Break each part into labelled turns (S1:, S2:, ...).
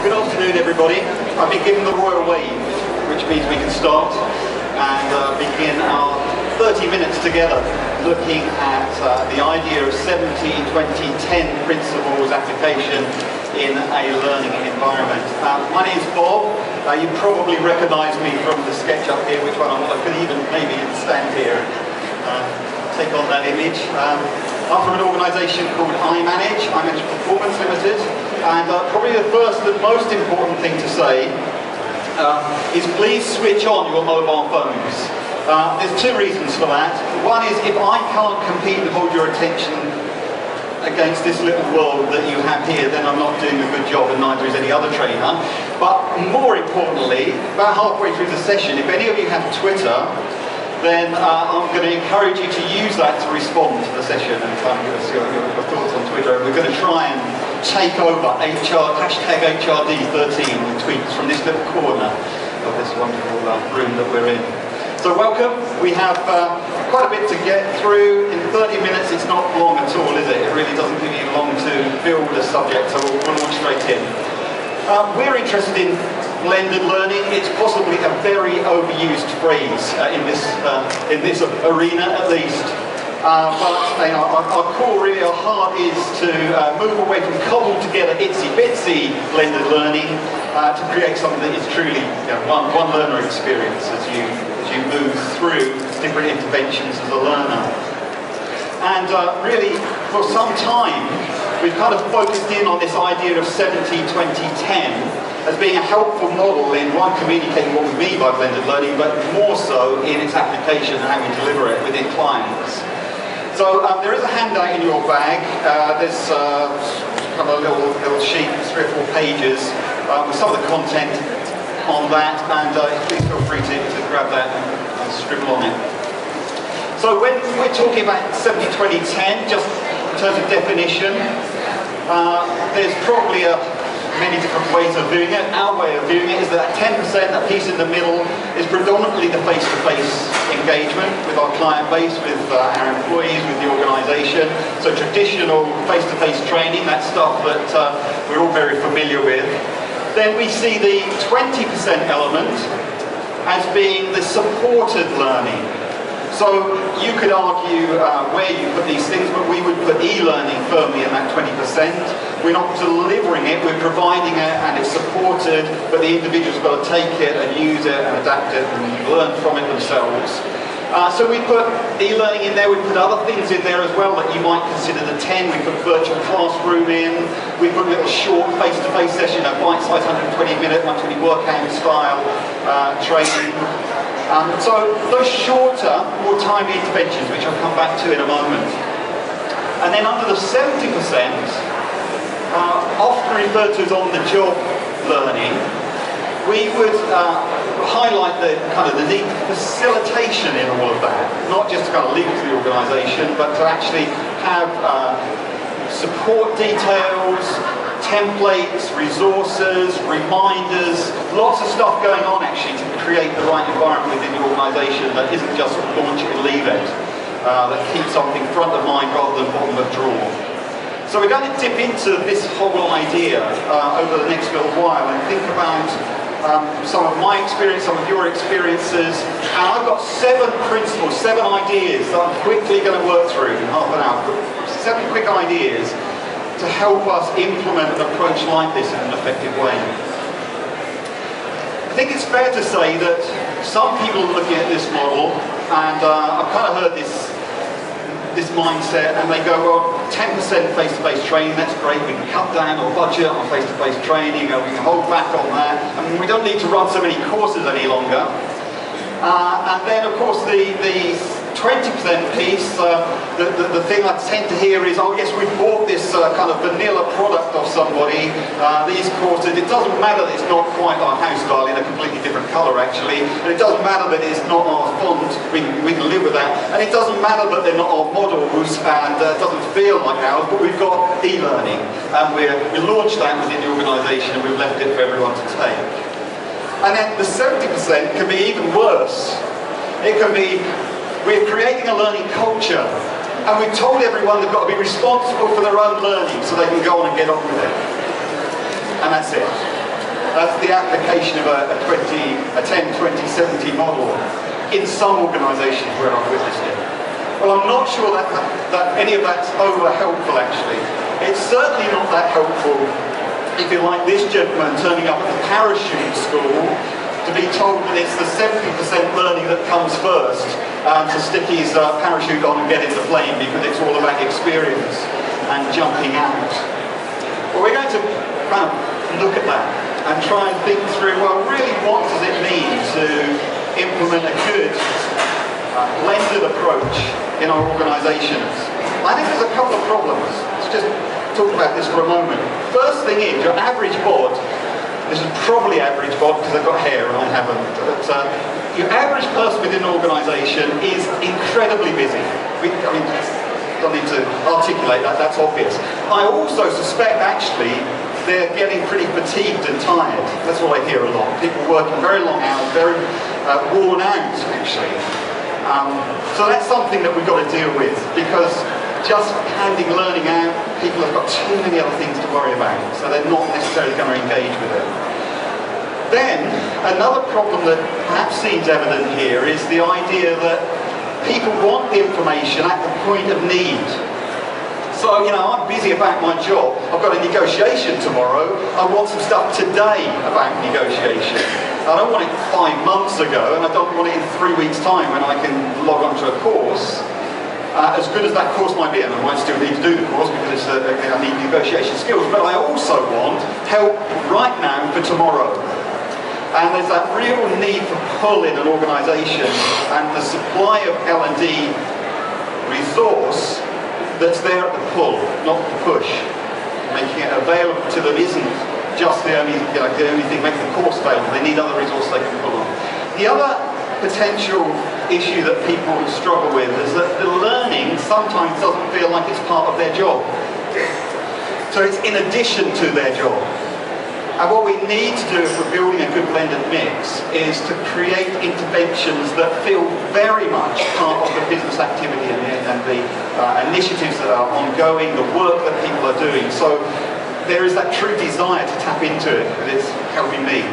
S1: Good afternoon, everybody. I've been given the royal wave, which means we can start and begin our 30 minutes together looking at the idea of 70-20-10 principles application in a learning environment. My name's Bob. You probably recognise me from the sketch up here, which one I could even maybe stand here and take on that image. I'm from an organisation called I Manage Performance Limited, and probably the first and most important thing to say is please switch on your mobile phones. There's two reasons for that. One is if I can't compete and hold your attention against this little world that you have here, then I'm not doing a good job, and neither is any other trainer. But more importantly, about halfway through the session, if any of you have Twitter, then I'm going to encourage you to use that to respond to the session and give us your thoughts on Twitter. And we're going to try and take over hashtag HRD13 with tweets from this little corner of this wonderful room that we're in. So welcome. We have quite a bit to get through. In 30 minutes it's not long at all, is it? It really doesn't give you long to build a subject, so we'll launch straight in. We're interested in blended learning. It's possibly a very overused phrase in this arena, at least. But our core, really, our heart is to move away from cobbled together itsy bitsy blended learning to create something that is truly one learner experience as you move through different interventions as a learner. And really, for some time, we've kind of focused in on this idea of 70-20-10 as being a helpful model in one, communicating what we mean by blended learning, but more so in its application and how we deliver it within clients. So there is a handout in your bag. There's kind of a little sheet, 3 or 4 pages with some of the content on that, and please feel free to grab that and scribble on it. So when we're talking about 70-20-10, just in terms of definition, there's probably many different ways of doing it. Our way of doing it is that 10%, that piece in the middle, is predominantly the face-to-face engagement with our client base, with our employees, with the organisation. So traditional face-to-face training, that stuff that we're all very familiar with. Then we see the 20% element as being the supported learning. So you could argue where you put these things, but we would put e-learning firmly in that 20%. We're not delivering it, we're providing it, and it's supported, but the individual's got to take it and use it and adapt it and learn from it themselves. So we put e-learning in there, we put other things in there as well that you might consider the 10. We put virtual classroom in, we put little short face-to-face session, a bite-sized 120-minute, 120 workout style training. So those shorter, more timely interventions, which I'll come back to in a moment. And then under the 70%, often referred to as on-the-job learning, we would highlight the need for facilitation in all of that, not just to kind of leave it to the organisation, but to actually have support details, templates, resources, reminders, lots of stuff going on actually to create the right environment within the organisation that isn't just launch it and leave it, that keeps something front of mind rather than bottom of drawer. So we're going to dip into this whole idea over the next little while and think about some of my experience, some of your experiences, and I've got 7 principles, 7 ideas that I'm quickly going to work through in half an hour. 7 quick ideas to help us implement an approach like this in an effective way. I think it's fair to say that some people are looking at this model, and I've kind of heard this mindset, and they go, well, 10% face-to-face training, that's great, we can cut down our budget on face-to-face training, or we can hold back on that, and we don't need to run so many courses any longer. And then, of course, the 20% piece, the thing I tend to hear is, oh yes, we've bought this kind of vanilla product of somebody, these courses, it doesn't matter that it's not quite our house style, in a completely different colour actually, and it doesn't matter that it's not our font, we can live with that, and it doesn't matter that they're not our models, and it doesn't feel like ours, but we've got e-learning, and we launched that within the organisation, and we've left it for everyone to take. And then the 70% can be even worse. It can be, we're creating a learning culture, and we've told everyone they've got to be responsible for their own learning so they can go on and get on with it. And that's it. That's the application of a 10-20-70 model in some organisations where I've witnessed it. Well, I'm not sure that any of that's over helpful actually. It's certainly not that helpful if you're like this gentleman turning up at the parachute school to be told that it's the 70% learning that comes first to stick his parachute on and get in the plane because it's all about experience and jumping out. Well, we're going to kind of look at that and try and think through, well, really what does it mean to implement a good blended approach in our organisations? I think there's a couple of problems. Let's just talk about this for a moment. First thing is, your average bod, this is probably average bod because I've got hair and I haven't, but your average person within an organisation is incredibly busy. I mean, don't need to articulate that, that's obvious. I also suspect actually they're getting pretty fatigued and tired. That's what I hear a lot. People working very long hours, very worn out actually. So that's something that we've got to deal with because just handing learning out, people have got too many other things to worry about, so they're not necessarily going to engage with it. Then, another problem that perhaps seems evident here is the idea that people want the information at the point of need. So, you know, I'm busy about my job, I've got a negotiation tomorrow, I want some stuff today about negotiation. I don't want it 5 months ago, and I don't want it in 3 weeks' time when I can log onto a course. As good as that course might be, and I might still need to do the course because I need negotiation skills, but I also want help right now for tomorrow. And there's that real need for pull in an organisation, and the supply of L&D resource that's there at the pull, not the push. Making it available to them isn't just the only thing making the course available. They need other resources they can pull on. The other potential issue that people struggle with is that the learning sometimes doesn't feel like it's part of their job. So it's in addition to their job. And what we need to do if we're building a good blended mix is to create interventions that feel very much part of the business activity and the initiatives that are ongoing, the work that people are doing. So there is that true desire to tap into it, because it's helping me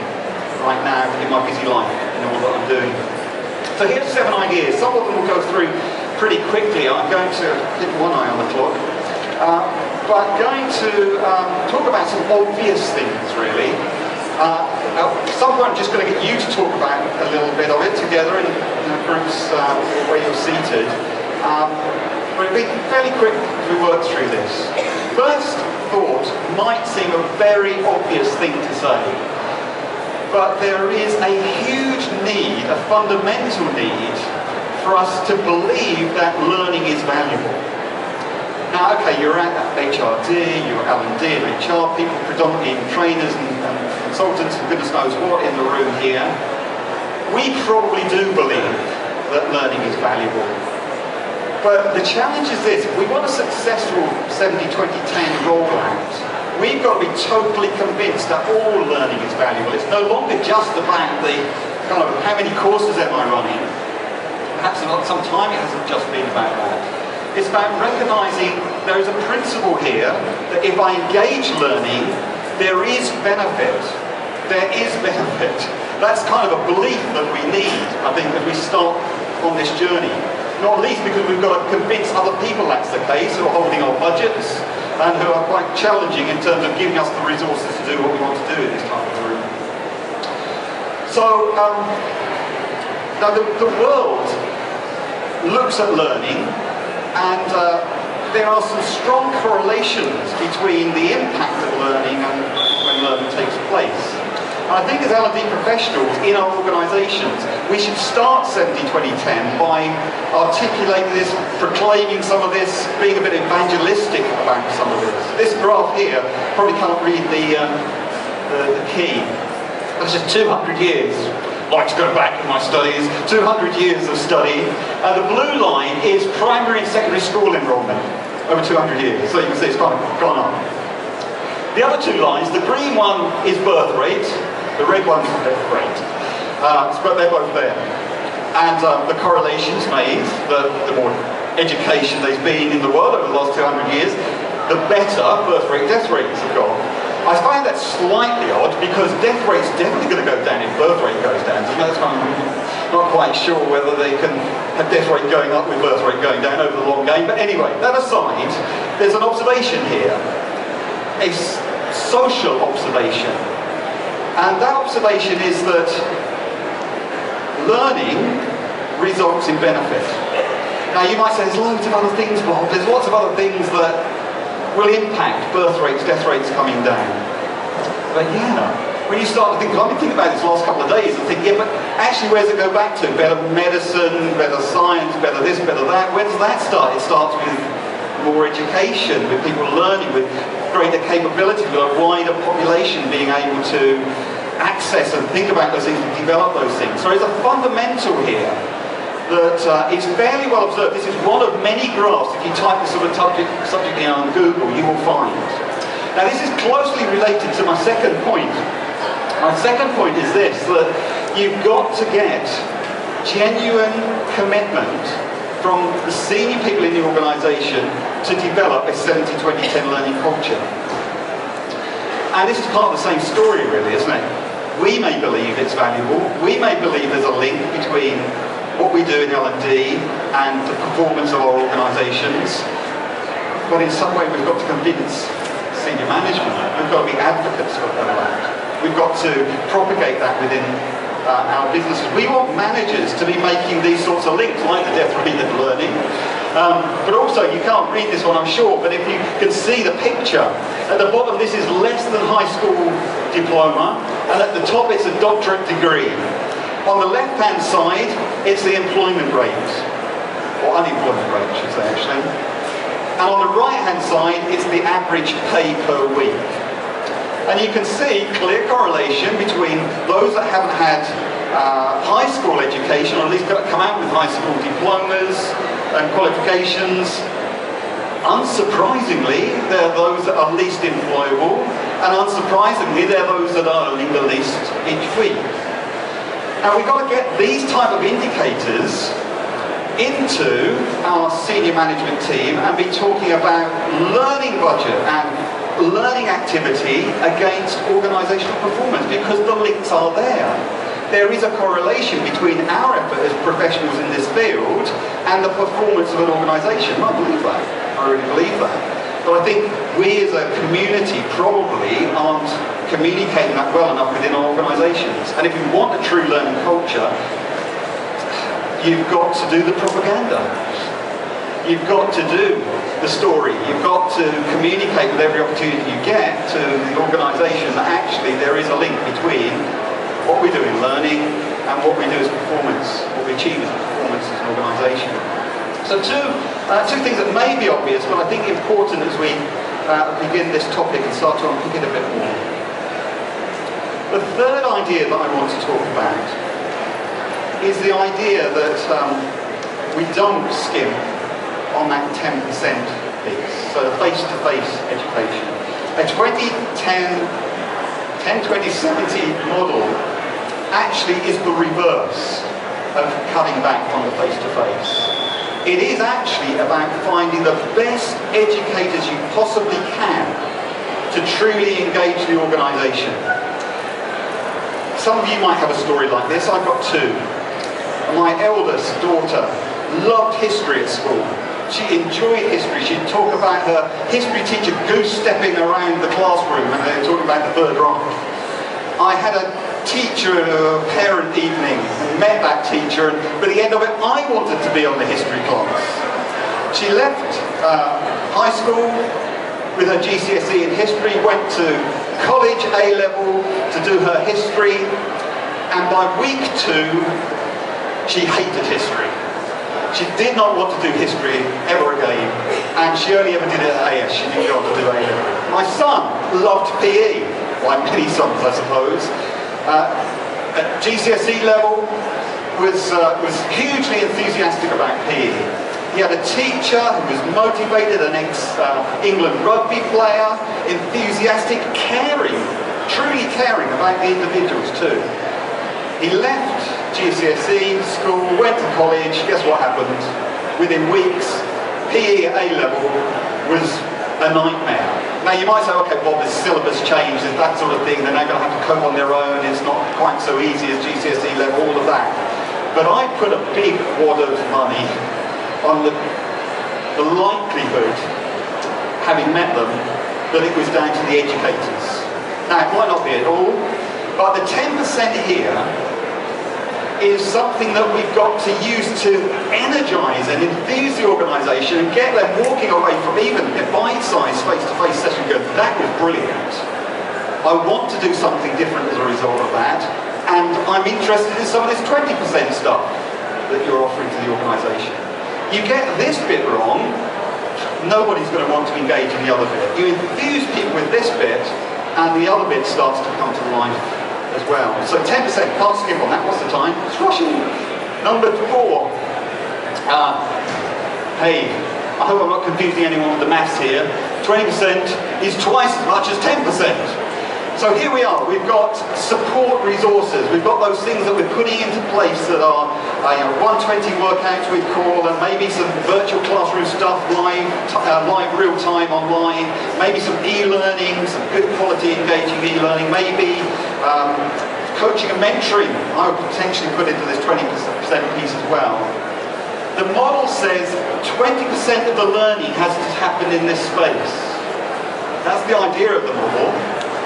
S1: right now in my busy life in all that I'm doing. So here's 7 ideas. Some of them we'll go through pretty quickly. I'm going to keep one eye on the clock. But I'm going to talk about some obvious things, really. At some point I'm just going to get you to talk about a little bit of it together in groups where you're seated. But it'll be fairly quick as we work through this. First thought might seem a very obvious thing to say. But there is a huge need, a fundamental need, for us to believe that learning is valuable. Now, okay, you're at HRD, you're L&D and HR people, predominantly trainers and consultants and goodness knows what in the room here. We probably do believe that learning is valuable. But the challenge is this: if we want a successful 70-20-10 rollout, we've got to be totally convinced that all learning is valuable. It's no longer just about the kind of how many courses am I running. Perhaps some time it hasn't just been about that. It's about recognising there is a principle here that if I engage learning, there is benefit. There is benefit. That's kind of a belief that we need, I think, as we start on this journey. Not least because we've got to convince other people that's the case, who are holding our budgets and who are quite challenging in terms of giving us the resources to do what we want to do in this type of room. So, now the world looks at learning, and there are some strong correlations between the impact of learning and when learning takes place. And I think as L&D professionals in our organisations, we should start 70-20-10 by articulating this, proclaiming some of this, being a bit evangelistic about some of this. This graph here, probably can't read the key. That's just 200 years. I like to go back in my studies, 200 years of study, and the blue line is primary and secondary school enrolment over 200 years, so you can see it's kind of gone up. The other 2 lines, the green one is birth rate, the red one's death rate, but they're both there. And the correlation's made, the more education there's been in the world over the last 200 years, the better birth rate, death rates have gone. I find that slightly odd because death rate's definitely going to go down if birth rate goes down. So that's why I'm not quite sure whether they can have death rate going up with birth rate going down over the long game. But anyway, that aside, there's an observation here, a social observation. And that observation is that learning results in benefit. Now you might say there's loads of other things, Bob, there's lots of other things that will impact birth rates, death rates coming down. But yeah, when you start to think, I've been thinking about this the last couple of days and think, yeah, but actually where does it go back to? Better medicine, better science, better this, better that. Where does that start? It starts with more education, with people learning, with greater capability, with a wider population being able to access and think about those things and develop those things. So there's a fundamental here that is fairly well observed. This is one of many graphs, if you type this sort of subject in on Google, you will find. Now this is closely related to my second point. My second point is this, that you've got to get genuine commitment from the senior people in the organisation to develop a 70-20-10 learning culture. And this is part of the same story really, isn't it? We may believe it's valuable, we may believe there's a link between what we do in L&D and the performance of our organisations, but in some way we've got to convince senior management, we've got to be advocates for that. We've got to propagate that within our businesses. We want managers to be making these sorts of links, like the death rate and learning. But also, you can't read this one, I'm sure, but if you can see the picture, at the bottom this is less than high school diploma, and at the top it's a doctorate degree. On the left-hand side, it's the employment rate, or unemployment rate, I should say, actually. And on the right-hand side, it's the average pay per week. And you can see clear correlation between those that haven't had high school education, or at least come out with high school diplomas and qualifications. Unsurprisingly, they're those that are least employable, and unsurprisingly, they're those that are earning the least each week. Now we've got to get these type of indicators into our senior management team and be talking about learning budget and learning activity against organisational performance, because the links are there. There is a correlation between our effort as professionals in this field and the performance of an organisation. I believe that. I really believe that. But I think we as a community probably aren't communicating that well enough within our organisations. And if you want a true learning culture, you've got to do the propaganda. You've got to do the story. You've got to communicate with every opportunity you get to the organisation that actually there is a link between what we do in learning and what we do as performance, what we achieve as performance as an organisation. So two things that may be obvious, but I think important as we begin this topic and start to unpick it a bit more. The third idea that I want to talk about is the idea that we don't skim on that 10% piece, so the face-to-face education. A 10-20-70 model actually is the reverse of cutting back on the face-to-face. It is actually about finding the best educators you possibly can to truly engage the organisation. Some of you might have a story like this. I've got two. My eldest daughter loved history at school. She enjoyed history. She'd talk about her history teacher goose-stepping around the classroom and they were talking about the Third Reich. I had a teacher at a parent evening and met that teacher, and by the end of it I wanted to be on the history class. She left high school with her GCSE in history, went to college A-level to do her history, and by week 2 she hated history. She did not want to do history ever again, and she only ever did it at AS. She didn't go on to do A-level. My son loved PE, like many sons I suppose. At GCSE level was hugely enthusiastic about PE. He had a teacher who was motivated, an ex-England rugby player, enthusiastic, caring, truly caring about the individuals too. He left GCSE school, went to college. Guess what happened? Within weeks, PE at A-level was a nightmare. Now you might say, okay, well, the syllabus changed, there's that sort of thing, they're now going to have to cope on their own, it's not quite so easy as GCSE level, all of that. But I put a big wad of money on the likelihood, having met them, that it was down to the educators. Now, it might not be at all, but the 10% here is something that we've got to use to energise and enthuse the organisation and get them walking away from even a bite-sized face-to-face session going, that was brilliant. I want to do something different as a result of that, and I'm interested in some of this 20% stuff that you're offering to the organisation. You get this bit wrong, nobody's going to want to engage in the other bit. You enthuse people with this bit, and the other bit starts to come to life as well. So 10%, can't skip on that. What's the time? It's rushing. Number 4. Hey, I hope I'm not confusing anyone with the maths here. 20% is twice as much as 10%. So here we are. We've got support resources. We've got those things that we're putting into place that are 120 workouts we call, and maybe some virtual classroom stuff, live real time online, maybe some e-learning, some good quality engaging e-learning, maybe coaching and mentoring I would potentially put into this 20% piece as well. The model says 20% of the learning has to happen in this space. That's the idea of the model.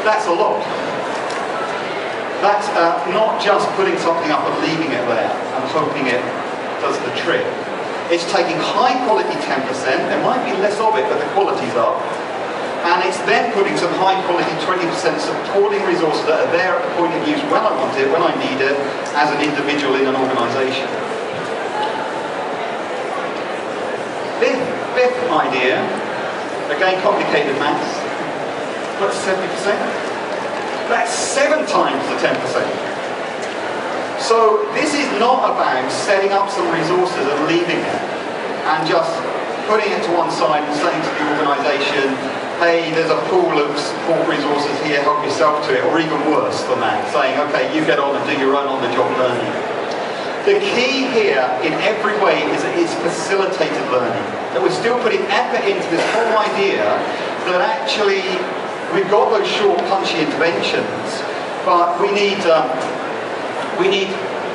S1: That's a lot. That's not just putting something up and leaving it there and hoping it does the trick. It's taking high quality 10%, there might be less of it, but the quality's up. And it's then putting some high quality 20% supporting resources that are there at the point of use when I want it, when I need it, as an individual in an organisation. Fifth idea, again complicated maths. What's 70%? That's 7 times the 10%. So this is not about setting up some resources and leaving it and just putting it to one side and saying to the organisation, hey, there's a pool of support resources here, help yourself to it, or even worse than that, saying, okay, you get on and do your own on-the-job learning. The key here, in every way, is that it's facilitated learning. That we're still putting effort into this whole idea that actually we've got those short, punchy interventions, but we need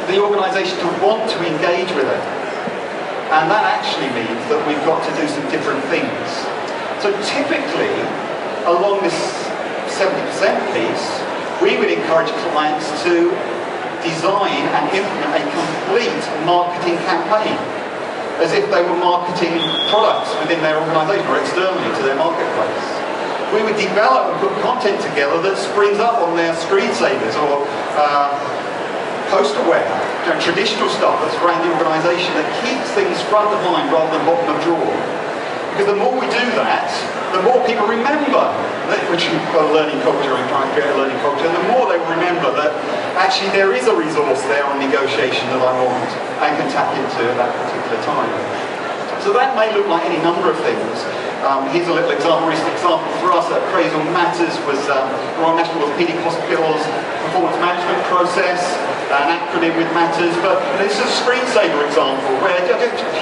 S1: the organisation to want to engage with it. And that actually means that we've got to do some different things. So typically, along this 70% piece, we would encourage clients to design and implement a complete marketing campaign, as if they were marketing products within their organisation or externally to their marketplace. We would develop and put content together that springs up on their screensavers or posterware, traditional stuff that's around the organisation that keeps things front of mind rather than bottom of drawer. Because the more we do that, the more people remember that we've got a learning culture and trying to create a learning culture, and the more they will remember that actually there is a resource there on negotiation that I want and can tap into at that particular time. So that may look like any number of things. Here's a little example. Recent example for us at Appraisal Matters was Royal National Orthopaedic Hospital's performance management process, an acronym with Matters, but this is a screensaver example where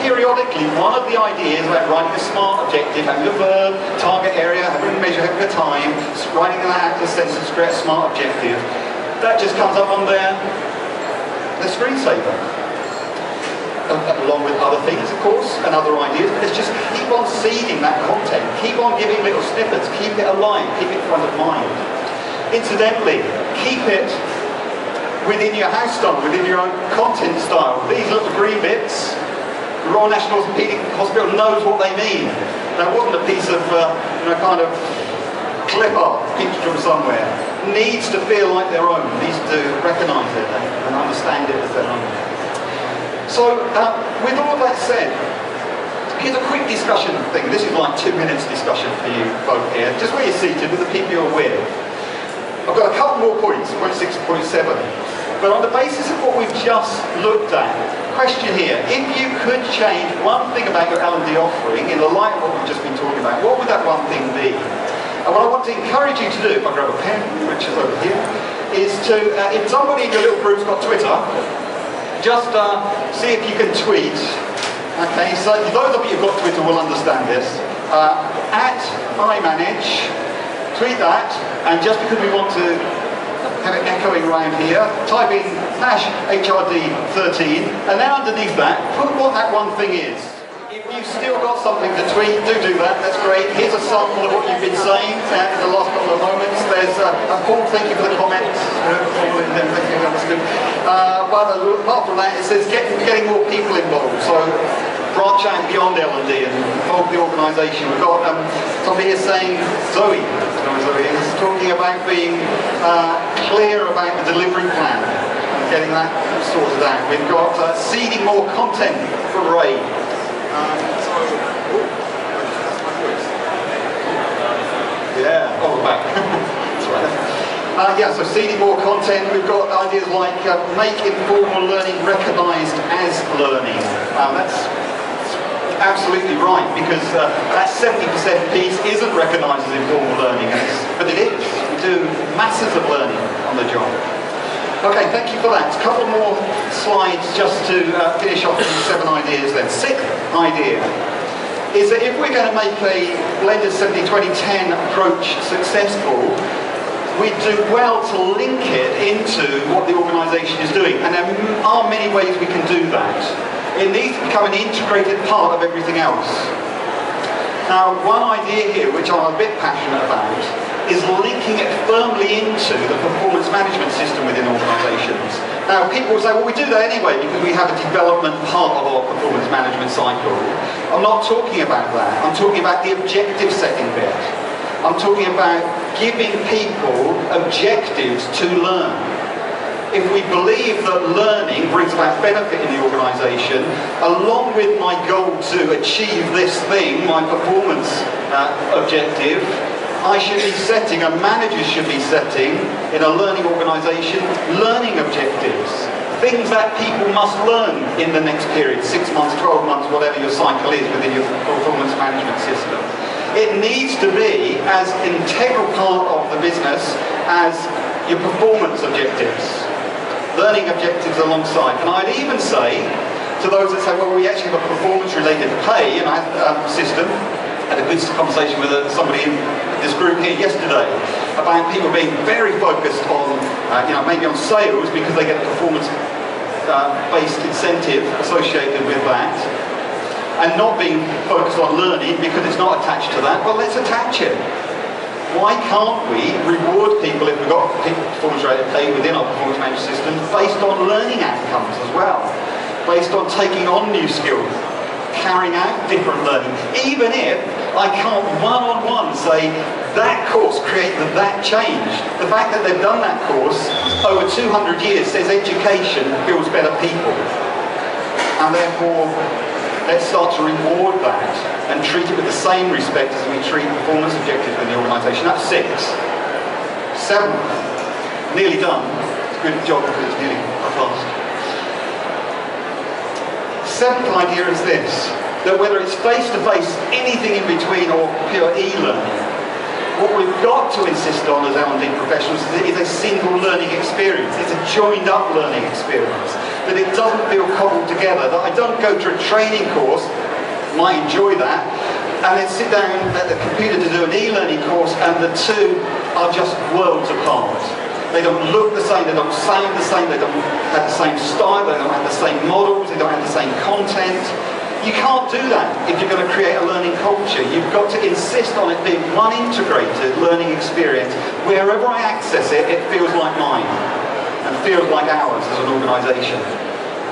S1: periodically one of the ideas about writing a SMART objective, having a verb, target area, having a measure, having a time, writing that out as a sentence, create a SMART objective, that just comes up on the screensaver. Along with other things, of course, and other ideas, but it's just keep on seeding that content, keep on giving little snippets, keep it alive, keep it front of mind. Incidentally, keep it within your house style, within your own content style. These little green bits, the Royal National Orthopaedic Hospital knows what they mean. That wasn't a piece of, kind of clip art pinched from somewhere. Needs to feel like their own, needs to recognise it and understand it as their own. So, with all of that said, here's a quick discussion thing. This is like 2 minutes discussion for you both here, just where you're seated with the people you're with. I've got a couple more points, point 6 and point 7. But on the basis of what we've just looked at, question here, if you could change one thing about your L&D offering in the light of what we've just been talking about, what would that one thing be? And what I want to encourage you to do, if I grab a pen, which is over here, is to, if somebody in your little group's got Twitter, just see if you can tweet. Okay, so those of you who've got Twitter will understand this. At iManage tweet that, and just because we want to have it echoing around here, type in #HRD13, and then underneath that, put what that one thing is. If you've still got something to tweet, do that, that's great. Here's a sample of what you've been saying in the last couple of moments. There's Paul, thank you for the comments. But apart from that, it says getting more people involved. So branch out beyond L&D and involve the organisation. We've got somebody here saying, Zoe is talking about being clear about the delivery plan and getting that sorted out. We've got seeding more content for Ray. Yeah, oh, back. That's right. Yeah, so seeding more content. We've got ideas like make informal learning recognised as learning. That's absolutely right, because that 70% piece isn't recognised as informal learning, but it is. We do masses of learning on the job. Okay, thank you for that. A couple more slides just to finish off with 7 ideas then. 6th idea is that if we're going to make a blended 70-20-10 approach successful, we do well to link it into what the organisation is doing. And there are many ways we can do that. It needs to become an integrated part of everything else. Now, one idea here, which I'm a bit passionate about, is linking it firmly into the performance management system within organisations. Now, people will say, well, we do that anyway because we have a development part of our performance management cycle. I'm not talking about that. I'm talking about the objective setting bit. I'm talking about giving people objectives to learn. If we believe that learning brings about benefit in the organisation, along with my goal to achieve this thing, my performance objective, I should be setting, and managers should be setting, in a learning organisation, learning objectives. Things that people must learn in the next period, 6 months, 12 months, whatever your cycle is within your performance management system. It needs to be as integral part of the business as your performance objectives. Learning objectives alongside. And I'd even say to those that say, well, we actually have a performance-related pay system. I had a good conversation with somebody in this group here yesterday about people being very focused on, maybe on sales because they get a performance-based incentive associated with that, and not being focused on learning because it's not attached to that. Well, let's attach it. Why can't we reward people if we've got performance-related pay within our performance management system based on learning outcomes as well, based on taking on new skills, carrying out different learning, even if I can't one-on-one say that course created that change. The fact that they've done that course over 200 years says education builds better people, and therefore let's start to reward that and treat it with the same respect as we treat performance objectives in the organisation. That's 6. 7, nearly done. It's a good job because it's nearly fast. 7th idea is this, that whether it's face-to-face, anything in between, or pure e-learning, what we've got to insist on as L&D professionals is a single learning experience. It's a joined-up learning experience. That it doesn't feel cobbled together. That I don't go to a training course, might enjoy that, and then sit down at the computer to do an e-learning course, and the two are just worlds apart. They don't look the same, they don't sound the same, they don't have the same style, they don't have the same models, they don't have the same content. You can't do that if you're going to create a learning culture. You've got to insist on it being one integrated learning experience. Wherever I access it, it feels like mine and feels like ours as an organisation.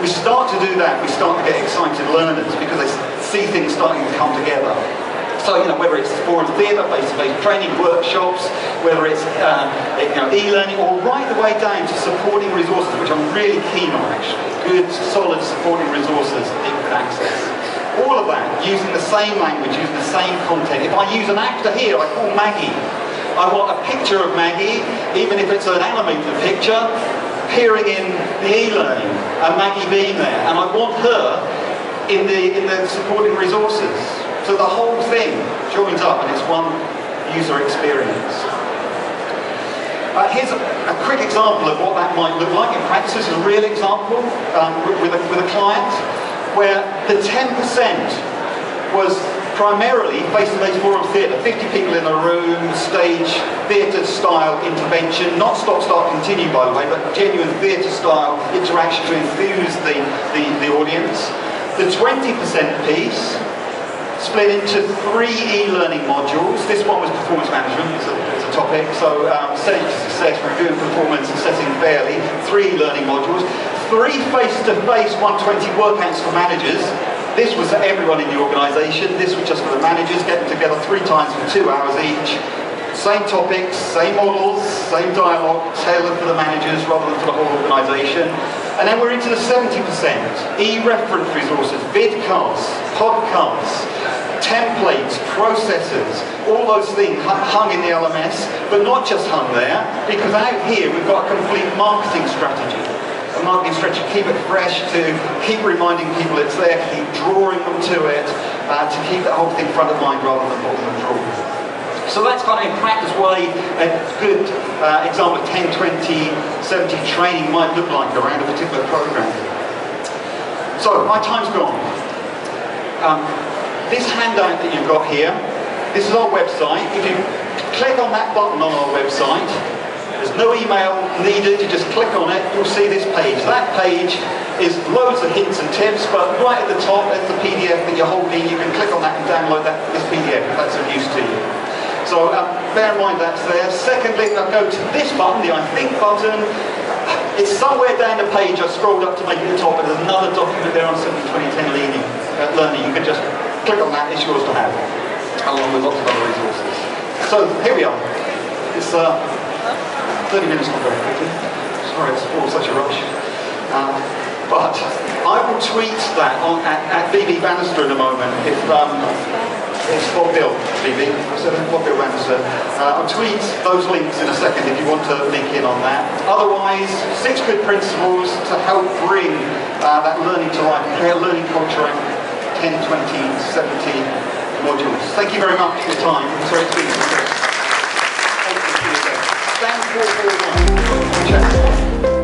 S1: We start to do that, we start to get excited learners because they see things starting to come together. So, whether it's forum theatre, face-to-face training, workshops, whether it's e-learning, or right the way down to supporting resources, which I'm really keen on actually. Good, solid supporting resources that people can access. All of that, using the same language, using the same content. If I use an actor here, I call Maggie. I want a picture of Maggie, even if it's an animated picture, appearing in the e-learning, and Maggie being there. And I want her in the supporting resources. So the whole thing joins up and it's one user experience. Here's a quick example of what that might look like in practice. This is a real example with a client where the 10% was primarily face-to-face forum theatre, 50 people in a room, stage style intervention, not stop, start, continue by the way, but genuine theatre style interaction to enthuse the audience. The 20% piece split into 3 e-learning modules. This one was performance management, it's a topic, so setting to success, reviewing performance and setting fairly, 3 e-learning modules. 3 face-to-face 120 workouts for managers. This was for everyone in the organisation, this was just for the managers, getting together 3 times for 2 hours each. Same topics, same models, same dialogue, tailored for the managers rather than for the whole organisation. And then we're into the 70%, e-reference resources, vidcasts, podcasts, templates, processes, all those things hung in the LMS, but not just hung there, because out here we've got a complete marketing strategy. A marketing strategy, keep it fresh, to keep reminding people it's there, keep drawing them to it, to keep that whole thing front of mind rather than bottom of drawer. So that's kind of in practice way a good example of 10, 20, 70 training might look like around a particular program. So my time's gone. This handout that you've got here, this is our website. If you click on that button on our website, there's no email needed, you just click on it, you'll see this page. That page is loads of hints and tips, but right at the top there's the PDF that you're holding. You can click on that and download this PDF if that's of use to you. So bear in mind that's there. Secondly, I'll go to this button, the I think button. It's somewhere down the page. I scrolled up to make it the top, but there's another document there on 2010 learning. You can just click on that, it's yours to have, along with lots of other resources. So here we are. It's 30 minutes not very quickly. Sorry, it's all such a rush. But I will tweet that at BB Bannister in a moment. It's Bob Bill, BB. Bob Bill Bannister. I'll tweet those links in a second if you want to link in on that. Otherwise, 6 good principles to help bring that learning to life, create a learning culture in 10, 20, 70 modules. Thank you very much for your time. It's very sweet. Stand 441.